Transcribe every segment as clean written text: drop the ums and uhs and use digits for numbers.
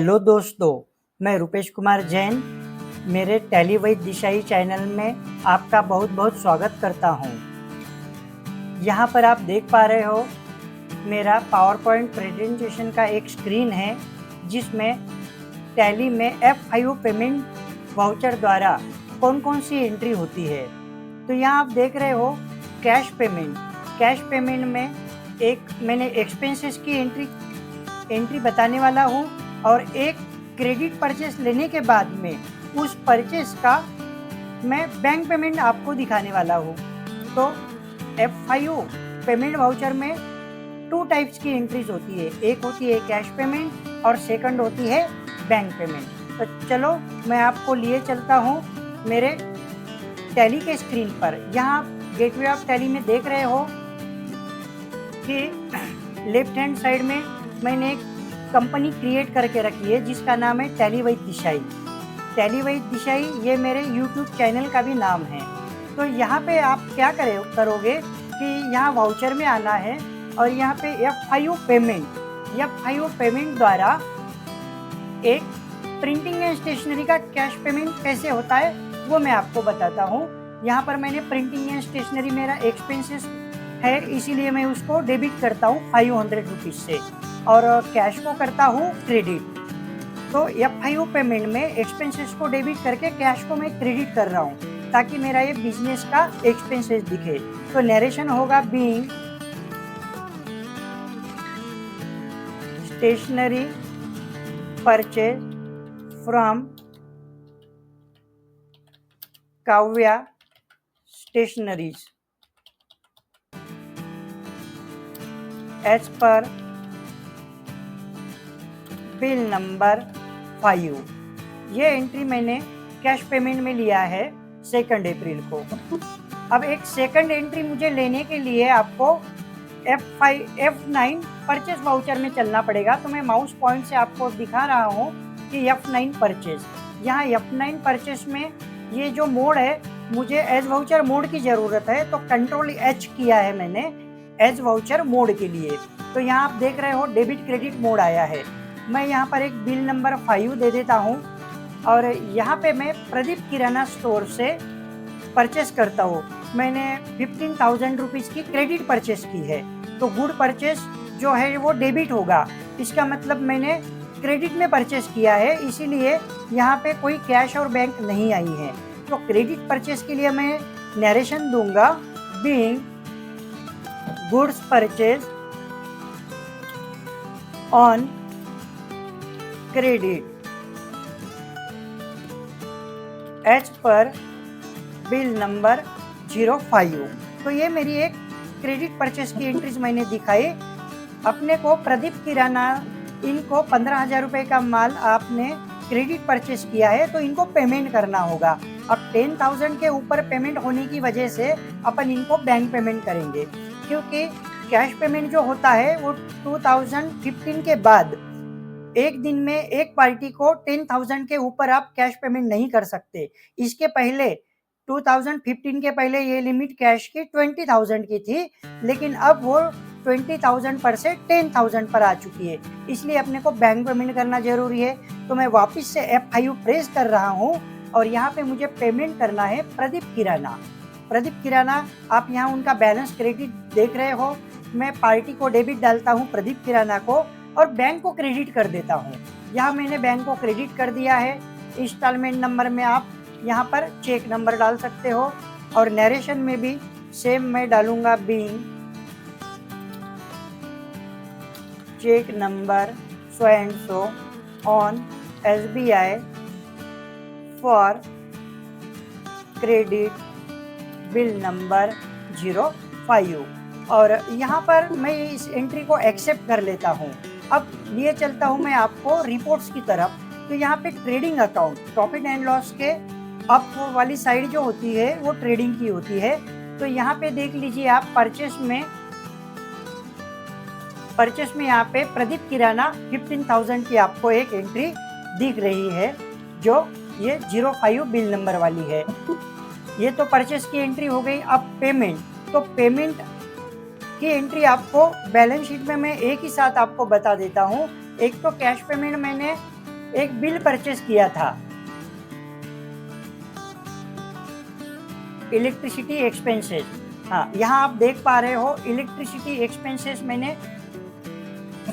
Hello दोस्तों, मैं रुपेश कुमार जैन मेरे टैली विद दिशाई चैनल में आपका बहुत बहुत स्वागत करता हूं। यहां पर आप देख पा रहे हो मेरा पावर पॉइंट प्रेजेंटेशन का एक स्क्रीन है जिसमें टैली में F5 पेमेंट वाउचर द्वारा कौन कौन सी एंट्री होती है। तो यहां आप देख रहे हो कैश पेमेंट में एक मैंने एक्सपेंसेस की एंट्री बताने वाला हूं और एक क्रेडिट परचेस लेने के बाद में उस परचेस का मैं बैंक पेमेंट आपको दिखाने वाला हूँ। तो F5 पेमेंट वाउचर में 2 टाइप्स की एंट्रीज होती है, एक होती है कैश पेमेंट और सेकंड होती है बैंक पेमेंट। तो चलो मैं आपको लिए चलता हूँ मेरे टैली के स्क्रीन पर। यहाँ गेटवे ऑफ टैली में देख रहे हो कि लेफ्ट हैंड साइड में मैंने एक कंपनी क्रिएट करके रखी है जिसका नाम है टैली विद दिशाई। टैली विद दिशाई ये मेरे यूट्यूब चैनल का भी नाम है। तो यहाँ पे आप क्या करोगे कि यहाँ वाउचर में आना है और यहाँ पे F5 पेमेंट द्वारा एक प्रिंटिंग एंड स्टेशनरी का कैश पेमेंट कैसे होता है वो मैं आपको बताता हूँ। यहाँ पर मैंने प्रिंटिंग एंड स्टेशनरी मेरा एक्सपेंसेस है, इसीलिए मैं उसको डेबिट करता हूँ 500 रुपीज़ से और कैश को करता हूँ क्रेडिट। तो F5 पेमेंट में एक्सपेंसेस को डेबिट करके कैश को मैं क्रेडिट कर रहा हूँ ताकि मेरा ये बिजनेस का एक्सपेंसेस दिखे। तो नरेशन होगा being stationery purchase from Kavya stationeries as per bill number 5। ये एंट्री मैंने कैश पेमेंट में लिया है 2 अप्रैल को। अब एक सेकंड एंट्री मुझे लेने के लिए आपको F9 परचेस वाउचर में चलना पड़ेगा। तो मैं माउस पॉइंट से आपको दिखा रहा हूँ कि F9 परचेस, यहाँ F9 परचेस में ये जो मोड है मुझे एज वाउचर मोड की ज़रूरत है, तो Ctrl+H किया है मैंने एज वाउचर मोड के लिए। तो यहाँ आप देख रहे हो डेबिट क्रेडिट मोड आया है। मैं यहाँ पर एक बिल नंबर 5 दे देता हूँ और यहाँ पे मैं प्रदीप किराना स्टोर से परचेस करता हूँ। मैंने 15,000 रुपीज़ की क्रेडिट परचेस की है, तो गुड परचेस जो है वो डेबिट होगा। इसका मतलब मैंने क्रेडिट में परचेस किया है, इसीलिए यहाँ पे कोई कैश और बैंक नहीं आई है। तो क्रेडिट परचेस के लिए मैं नरेशन दूंगा being goods purchase on credit as per bill number 05। तो ये मेरी एक क्रेडिट परचेस की एंट्रीज मैंने दिखाई। अपने को प्रदीप किराना, इनको 15,000 रुपये का माल आपने क्रेडिट परचेस किया है, तो इनको पेमेंट करना होगा। अब 10,000 के ऊपर पेमेंट होने की वजह से अपन इनको बैंक पेमेंट करेंगे, क्योंकि कैश पेमेंट जो होता है वो 2015 के बाद एक दिन में एक पार्टी को 10,000 के ऊपर आप कैश पेमेंट नहीं कर सकते। इसके पहले 2015 के पहले ये लिमिट कैश की 20,000 की थी, लेकिन अब वो 20,000 पर से 10,000 पर आ चुकी है, इसलिए अपने को बैंक पेमेंट करना जरूरी है। तो मैं वापस से F5 प्रेस कर रहा हूँ और यहाँ पे मुझे पेमेंट करना है प्रदीप किराना। आप यहाँ उनका बैलेंस क्रेडिट देख रहे हो। मैं पार्टी को डेबिट डालता हूँ प्रदीप किराना को और बैंक को क्रेडिट कर देता हूँ। यहाँ मैंने बैंक को क्रेडिट कर दिया है। इंस्टॉलमेंट नंबर में आप यहाँ पर चेक नंबर डाल सकते हो और नरेशन में भी सेम मैं डालूंगा being cheque number so and so on SBI for credit bill number 05। और यहाँ पर मैं इस एंट्री को एक्सेप्ट कर लेता हूँ। अब लिए चलता हूँ मैं आपको रिपोर्ट्स की तरफ। तो यहाँ पे trading account, profit and loss के अप वाली साइड जो होती है वो ट्रेडिंग की होती है। तो यहाँ पे देख लीजिए आप परचेस में यहाँ पे प्रदीप किराना 15,000 की आपको एक एंट्री दिख रही है, जो ये 05 बिल नंबर वाली है। ये तो परचेस की एंट्री हो गई। अब पेमेंट, तो पेमेंट की एंट्री आपको बैलेंस शीट में मैं एक ही साथ आपको बता देता हूँ। एक तो कैश पेमेंट मैंने एक बिल परचेस किया था, इलेक्ट्रिसिटी एक्सपेंसेस। हाँ, यहाँ आप देख पा रहे हो इलेक्ट्रिसिटी एक्सपेंसेस मैंने,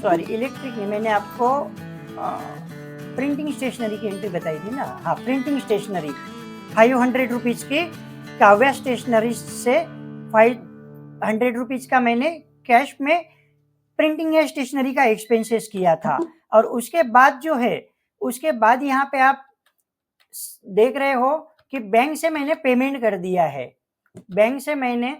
सॉरी इलेक्ट्रिक नहीं, मैंने आपको प्रिंटिंग स्टेशनरी की एंट्री बताई थी ना। हाँ, प्रिंटिंग स्टेशनरी 500 रुपीज की, काव्या स्टेशनरी से 500 रुपीज का मैंने कैश में प्रिंटिंग या स्टेशनरी का एक्सपेंसेस किया था। और उसके बाद जो है, उसके बाद यहाँ पे आप देख रहे हो कि बैंक से मैंने पेमेंट कर दिया है। बैंक से मैंने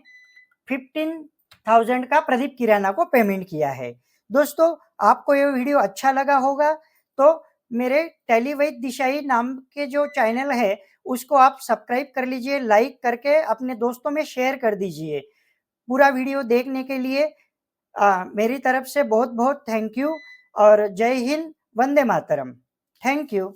15,000 का प्रदीप किराना को पेमेंट किया है। दोस्तों, आपको ये वीडियो अच्छा लगा होगा तो मेरे टेलीवैद दिशाई नाम के जो चैनल है उसको आप सब्सक्राइब कर लीजिए, लाइक करके अपने दोस्तों में शेयर कर दीजिए। पूरा वीडियो देखने के लिए मेरी तरफ से बहुत बहुत थैंक यू और जय हिंद, वंदे मातरम। Thank you.